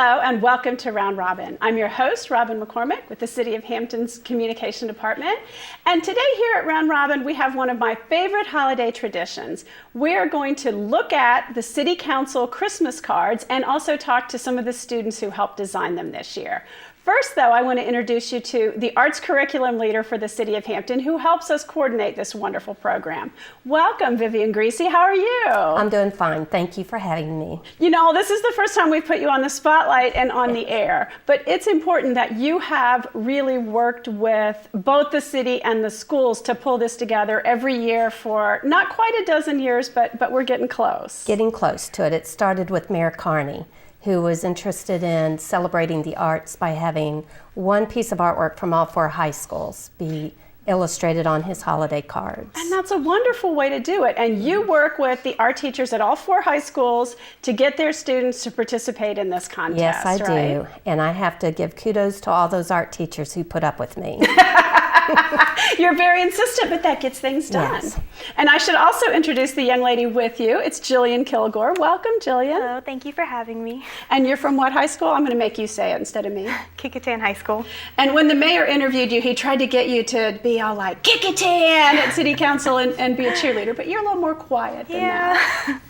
Hello and welcome to Round Robin. I'm your host, Robin McCormick with the City of Hampton's Communication Department. And today here at Round Robin, we have one of my favorite holiday traditions. We're going to look at the City Council Christmas cards and also talk to some of the students who helped design them this year. First, though, I want to introduce you to the arts curriculum leader for the City of Hampton who helps us coordinate this wonderful program. Welcome, Vivian Greasy. How are you? I'm doing fine. Thank you for having me. You know, this is the first time we've put you on the spotlight and on the air, but it's important that you have really worked with both the city and the schools to pull this together every year for not quite a dozen years, but we're getting close. Getting close to it. It started with Mayor Carney, who was interested in celebrating the arts by having one piece of artwork from all 4 high schools be illustrated on his holiday cards. And that's a wonderful way to do it. And you work with the art teachers at all 4 high schools to get their students to participate in this contest. Yes, I right? do. And I have to give kudos to all those art teachers who put up with me. You're very insistent, but that gets things done. Yes. And I should also introduce the young lady with you. It's Jillian Kilgore. Welcome, Jillian. Hello, thank you for having me. And you're from what high school? I'm going to make you say it instead of me. Kickitan High School. And when the mayor interviewed you, he tried to get you to be all like, Kickitan at City Council and be a cheerleader, but you're a little more quiet than that.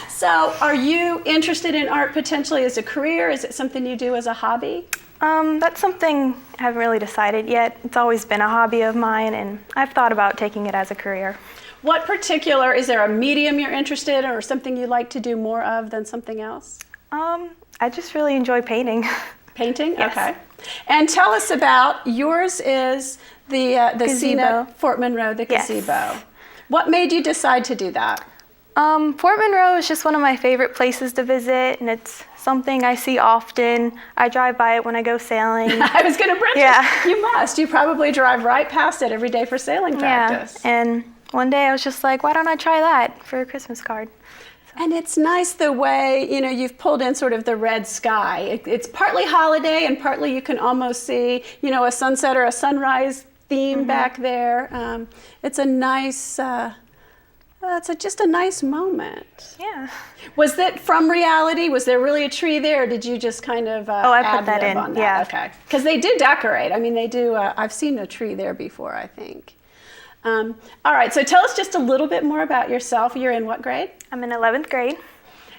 So are you interested in art potentially as a career? Is it something you do as a hobby? That's something I haven't really decided yet. It's always been a hobby of mine, and I've thought about taking it as a career. What particular, is there a medium you're interested in or something you like to do more of than something else? I just really enjoy painting. Painting? Yes. Okay. And tell us about, yours is the Gazebo. Fort Monroe, the Yes. gazebo. What made you decide to do that? Fort Monroe is just one of my favorite places to visit, and it's something I see often. I drive by it when I go sailing. I was going to bring you must. You probably drive right past it every day for sailing practice. Yeah, and one day I was just like, why don't I try that for a Christmas card? And it's nice the way, you know, you've pulled in sort of the red sky. It's partly holiday and partly you can almost see, you know, a sunset or a sunrise theme back there. It's a nice, just a nice moment. Yeah. Was that from reality? Was there really a tree there? Or did you just kind of I put that in, on that? yeah. Okay. Because they do decorate. I mean, they do. I've seen a tree there before, I think. All right, so tell us just a little bit more about yourself. You're in what grade? I'm in 11th grade.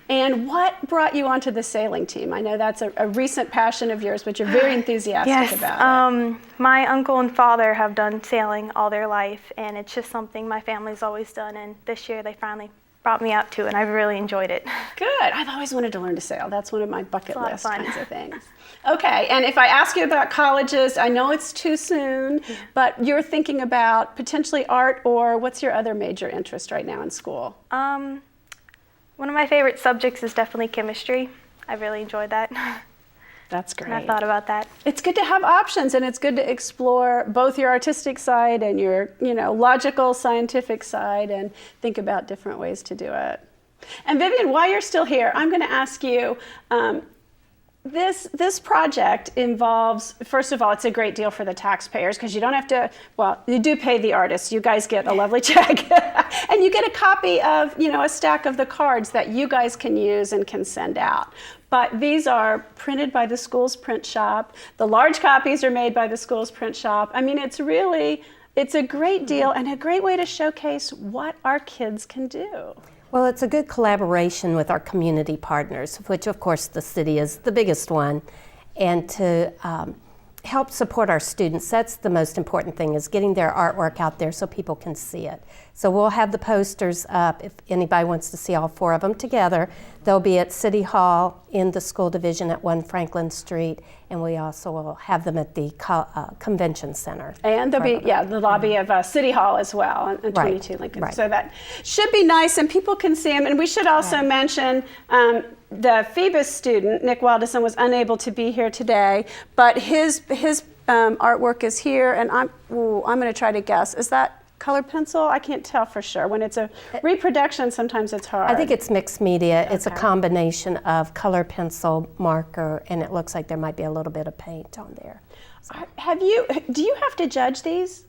And what brought you onto the sailing team? I know that's a recent passion of yours, but you're very enthusiastic about it. My uncle and father have done sailing all their life, and it's just something my family's always done, and this year they finally brought me out to it, and I've really enjoyed it. Good. I've always wanted to learn to sail. That's one of my bucket list kinds of things. Okay, and if I ask you about colleges, I know it's too soon, but you're thinking about potentially art, or what's your other major interest right now in school? One of my favorite subjects is definitely chemistry. I really enjoyed that. That's great. And I thought about that. It's good to have options, and it's good to explore both your artistic side and your, logical, scientific side, and think about different ways to do it. And Vivian, while you're still here, I'm going to ask you, this project involves, first of all, it's a great deal for the taxpayers because you don't have to, well, you do pay the artists. You guys get a lovely check. And you get a copy of, a stack of the cards that you guys can use and can send out. But these are printed by the school's print shop. The large copies are made by the school's print shop. I mean, it's a great deal and a great way to showcase what our kids can do. Well, it's a good collaboration with our community partners, which of course the city is the biggest one, and to help support our students. That's the most important thing, is getting their artwork out there so people can see it. So we'll have the posters up if anybody wants to see all 4 of them together. They'll be at City Hall in the school division at 1 Franklin Street, and we also will have them at the convention center. And there'll be, the lobby of City Hall as well on 22 Lincoln. Right. So that should be nice, and people can see them. And we should also mention the Phoebus student, Nick Wildison, was unable to be here today, but his artwork is here, and I'm going to try to guess. Is that colored pencil? I can't tell for sure. When it's a reproduction, sometimes it's hard. I think it's mixed media. Okay. It's a combination of color pencil, marker, and it looks like there might be a little bit of paint on there. So. Do you have to judge these?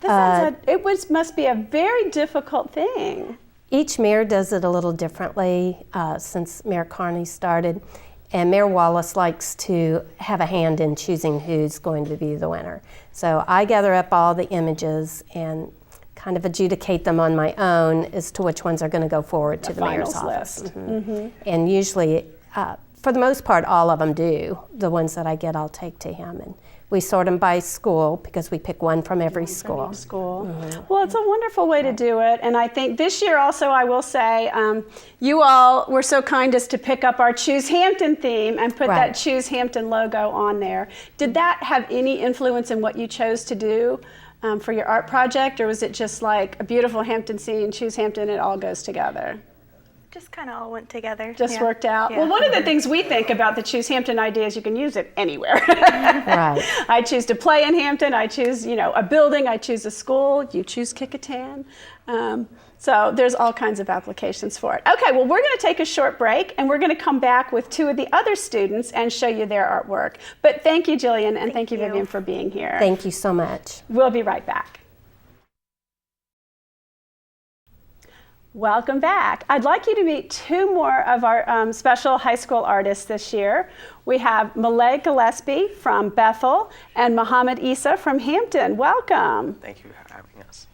Must be a very difficult thing. Each mayor does it a little differently since Mayor Carney started. And Mayor Wallace likes to have a hand in choosing who's going to be the winner. So I gather up all the images and kind of adjudicate them on my own as to which ones are going to go forward to the mayor's office. And usually, for the most part, all of them do. The ones that I get, I'll take to him. And we sort them by school because we pick one from every school. Well, it's a wonderful way to do it. And I think this year also, I will say, you all were so kind as to pick up our Choose Hampton theme and put that Choose Hampton logo on there. Did that have any influence in what you chose to do for your art project, or was it just like a beautiful Hampton scene, Choose Hampton, it all goes together? Just kind of all went together. Just worked out. Yeah. Well, one of the things we think about the Choose Hampton idea is you can use it anywhere. Right. I choose to play in Hampton. I choose, a building. I choose a school. You choose Kickotan. So there's all kinds of applications for it. Okay, well, we're going to take a short break, and we're going to come back with two of the other students and show you their artwork. But thank you, Jillian, and thank you, Vivian, for being here. Thank you so much. We'll be right back. Welcome back. I'd like you to meet two more of our special high school artists this year. We have Malay Gillespie from Bethel and Muhammad Isa from Hampton. Welcome. Thank you for having us.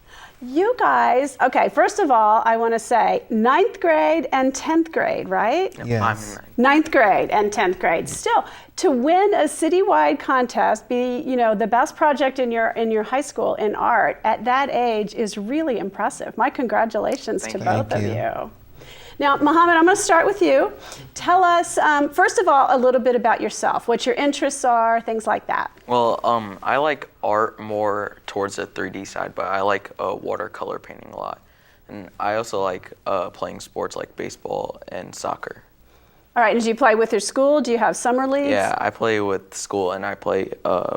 You guys, okay, first of all, I want to say 9th grade and 10th grade, right? Yep, Yes. I'm in 9th grade and 10th grade. Still, to win a citywide contest, be the best project in your high school in art at that age is really impressive. My congratulations to both of you. Now, Muhammad, I'm going to start with you. Tell us, first of all, a little bit about yourself, what your interests are, things like that. Well, I like art more towards the 3D side, but I like watercolor painting a lot. And I also like playing sports like baseball and soccer. All right, and do you play with your school? Do you have summer leagues? Yeah, I play with school and I play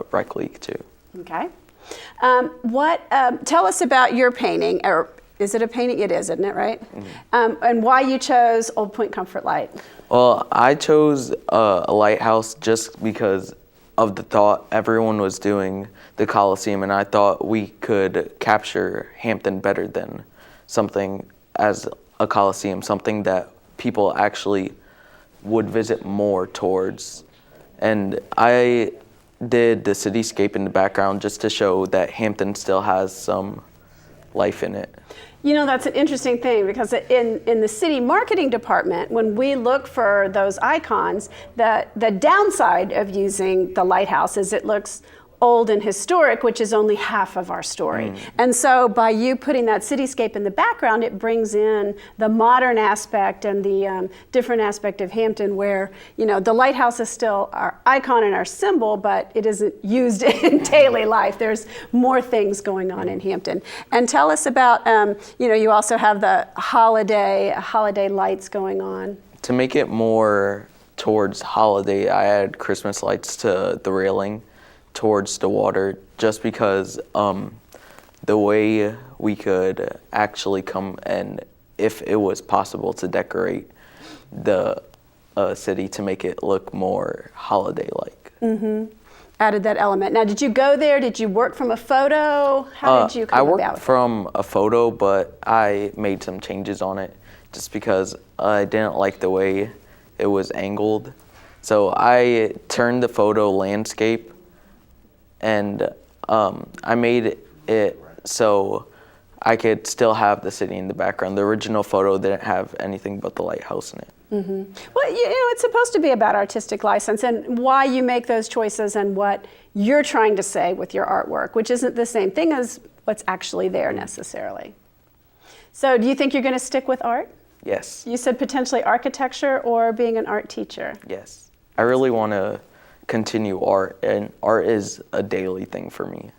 rec league too. Okay. Tell us about your painting, or is it a painting? It is, isn't it, right? And why you chose Old Point Comfort Light. Well, I chose a lighthouse just because of the thought everyone was doing the Coliseum, and I thought we could capture Hampton better than something as a Coliseum, something that people actually would visit more towards. And I did the cityscape in the background just to show that Hampton still has some life in it. That's an interesting thing, because in the city marketing department, when we look for those icons, the downside of using the lighthouse is it looks old and historic, which is only half of our story. And so by you putting that cityscape in the background, it brings in the modern aspect and the different aspect of Hampton, where the lighthouse is still our icon and our symbol, but it isn't used in daily life. There's more things going on in Hampton. And tell us about, you also have the holiday lights going on. To make it more towards holiday, I added Christmas lights to the railing towards the water, just because the way we could actually come and, if it was possible, to decorate the city to make it look more holiday-like. Added that element. Now, did you go there? Did you work from a photo? How did you come about it? I worked from a photo, but I made some changes on it just because I didn't like the way it was angled. So I turned the photo landscape, and I made it so I could still have the city in the background. The original photo didn't have anything but the lighthouse in it. Well, it's supposed to be about artistic license and why you make those choices and what you're trying to say with your artwork, which isn't the same thing as what's actually there necessarily. So do you think you're going to stick with art? Yes. You said potentially architecture or being an art teacher. Yes. I really want to continue art, and art is a daily thing for me.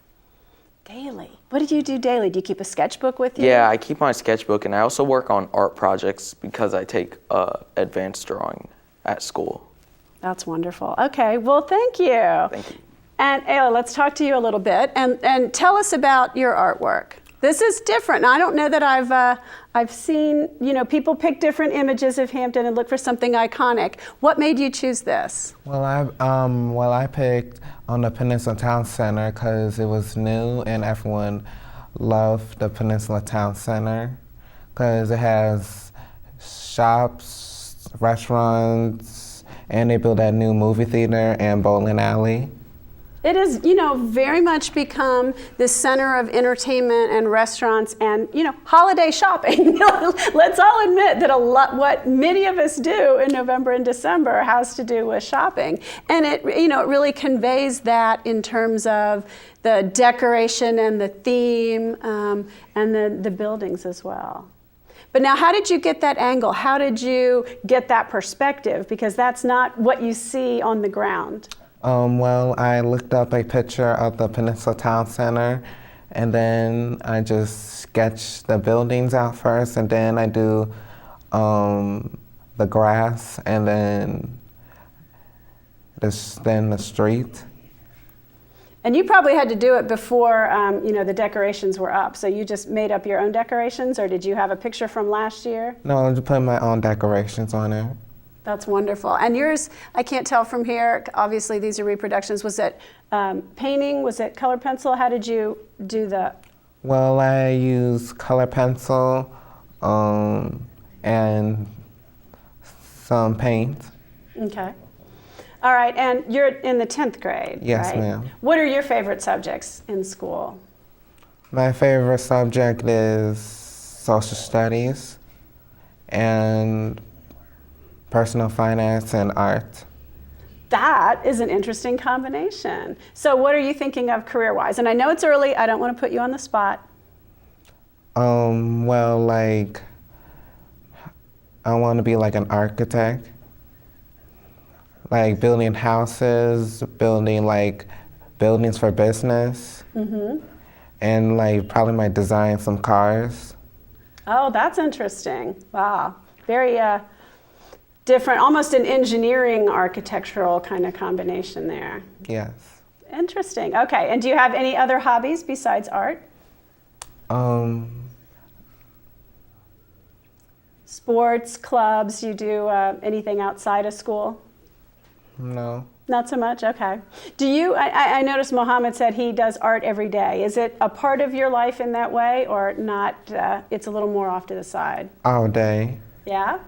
Daily? What do you do daily? Do you keep a sketchbook with you? Yeah, I keep my sketchbook, and I also work on art projects because I take advanced drawing at school. That's wonderful. Okay, well, thank you. Thank you. And Ayla, let's talk to you a little bit and tell us about your artwork. This is different. Now, I don't know that I've seen, people pick different images of Hampton and look for something iconic. What made you choose this? Well, I picked on the Peninsula Town Center because it was new and everyone loved the Peninsula Town Center because it has shops, restaurants, and they built that new movie theater and bowling alley. It is, very much become the center of entertainment and restaurants and, holiday shopping. Let's all admit that what many of us do in November and December has to do with shopping. And it really conveys that in terms of the decoration and the theme and the buildings as well. But now, how did you get that angle? How did you get that perspective? Because that's not what you see on the ground. Well, I looked up a picture of the Peninsula Town Center, and then I just sketched the buildings out first, and then I do the grass, and then the street. And you probably had to do it before, the decorations were up. So you just made up your own decorations, or did you have a picture from last year? No, I just put my own decorations on it. That's wonderful. And yours, I can't tell from here, obviously these are reproductions. Was it painting? Was it color pencil? How did you do that? Well, I use color pencil and some paint. Okay. All right, and you're in the 10th grade, Yes, right? ma'am. What are your favorite subjects in school? My favorite subject is social studies and personal finance and art. That is an interesting combination. So what are you thinking of career-wise? And I know it's early, I don't want to put you on the spot. Well, like, I want to be like an architect, like building houses, building like buildings for business, and like probably might design some cars. Oh, that's interesting. Wow. Very different, almost an engineering architectural kind of combination there. Yes. Interesting. Okay. And do you have any other hobbies besides art? Sports, clubs, you do anything outside of school? No. Not so much? Okay. Do you, I noticed Mohammed said he does art every day. Is it a part of your life in that way or not? It's a little more off to the side? All day. Yeah?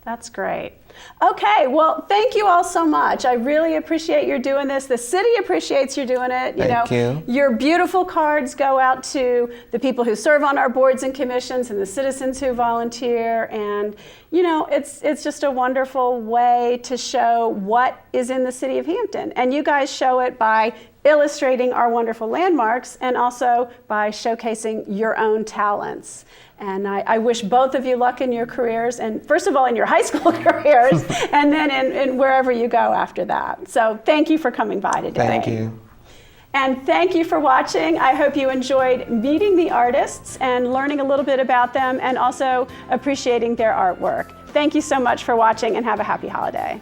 That's great. Okay, well, thank you all so much. I really appreciate your doing this. The city appreciates you doing it. Thank you. Your beautiful cards go out to the people who serve on our boards and commissions and the citizens who volunteer. And, it's just a wonderful way to show what is in the city of Hampton. And you guys show it by illustrating our wonderful landmarks and also by showcasing your own talents. And I wish both of you luck in your careers, and first of all in your high school careers, and then in wherever you go after that. So thank you for coming by today. Thank you. And thank you for watching. I hope you enjoyed meeting the artists and learning a little bit about them and also appreciating their artwork. Thank you so much for watching and have a happy holiday.